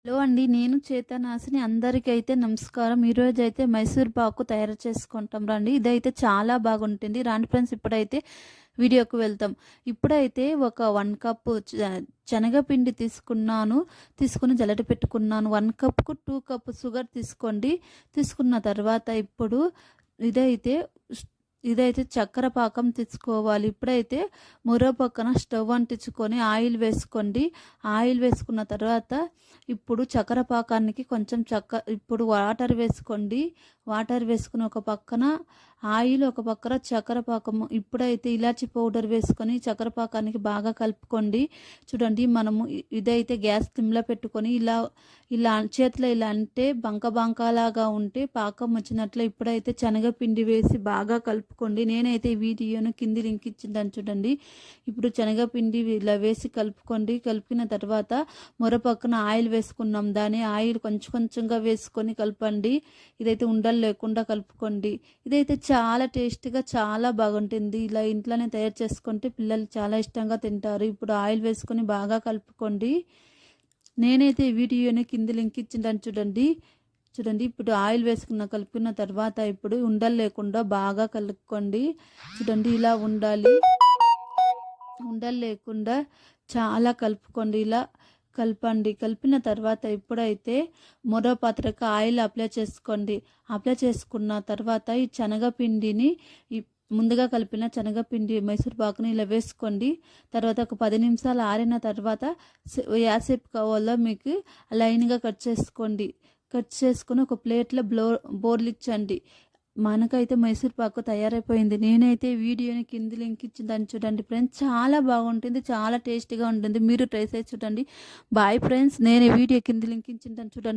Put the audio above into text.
Hello అండి. నేను చేతనాసిని. అందరికైతే నమస్కారం. ఈరోజైతే మైసూర్ పాకు తయారు చేసుకుంటాం రండి. ఇదైతే చాలా బాగుంటుంది. రండి ఫ్రెండ్స్, ఇప్పుడైతే వీడియోకి వెళ్తాం. ఇప్పుడైతే ఒక 1 కప్పు శనగపిండి తీసుకుని జల్లెడ పెట్టుకున్నాను. 1 కప్‌కు 2 కప్పు షుగర్ తీసుకోండి. తీసుకున్న తర్వాత ఇప్పుడు ఇదైతే ఇదైతే చక్కెర పాకం తెచ్చుకోవాలి. ఇప్పుడైతే మరో పక్కన స్టవ్ అంటించుకొని ఆయిల్ వేసుకోండి. ఆయిల్ వేసుకున్న తర్వాత ఇప్పుడు చక్కెర పాకానికి కొంచెం ఇప్పుడు వాటర్ వేసుకోండి. వాటర్ వేసుకుని ఒక పక్కన ఆయిల్, ఒక పక్కన చక్కెర పాకము. ఇప్పుడైతే ఇలాచి పౌడర్ వేసుకొని చక్కెర పాకానికి బాగా కలుపుకోండి. చూడండి, మనము ఇదైతే గ్యాస్ సిమ్లో పెట్టుకొని ఇలా చేతిలో ఇలా అంటే బంకలాగా ఉంటే పాకం వచ్చినట్లు. ఇప్పుడైతే శనగపిండి వేసి బాగా కలుపుకోండి. నేనైతే ఈ వీడియోను కింది లింక్ ఇచ్చిందని చూడండి. ఇప్పుడు శనగపిండి ఇలా వేసి కలుపుకోండి. కలిపిన తర్వాత మరోపక్కన ఆయిల్ వేసుకున్నాం. దాని ఆయిల్ కొంచెంగా వేసుకొని కలపండి. ఇదైతే ఉండలు లేకుండా కలుపుకోండి. ఇదైతే చాలా టేస్టీగా చాలా బాగుంటుంది. ఇలా ఇంట్లోనే తయారు చేసుకుంటే పిల్లలు చాలా ఇష్టంగా తింటారు. ఇప్పుడు ఆయిల్ వేసుకొని బాగా కలుపుకోండి. నేనైతే ఈ వీడియోని కింద లింక్ ఇచ్చిందని చూడండి. ఇప్పుడు ఆయిల్ కలిపిన తర్వాత ఇప్పుడు ఉండలు లేకుండా బాగా కలుపుకోండి. చూడండి, ఇలా ఉండాలి. ఉండలు లేకుండా చాలా కలుపుకోండి. ఇలా కలపండి. కలిపిన తర్వాత ఇప్పుడైతే మరో పాత్రకు ఆయిల్ అప్లై చేసుకోండి. అప్లై చేసుకున్న తర్వాత ఈ శనగపిండిని, ముందుగా కలిపిన శనగపిండి మైసూర్ పాకుని ఇలా వేసుకోండి. తర్వాత ఒక 10 నిమిషాలు ఆరిన తర్వాత యాసేపు కావాలో మీకు లైన్గా కట్ చేసుకోండి. కట్ చేసుకుని ఒక ప్లేట్లో బోర్లిచ్చండి. మనకైతే మైసూర్ పాకు తయారైపోయింది. నేనైతే వీడియోని కింది లింక్ ఇచ్చిందని చూడండి ఫ్రెండ్స్. చాలా బాగుంటుంది, చాలా టేస్టీగా ఉంటుంది. మీరు ట్రై చేసి చూడండి. Bye friends. నేను వీడియో కింది లింక్ ఇచ్చిందని చూడండి.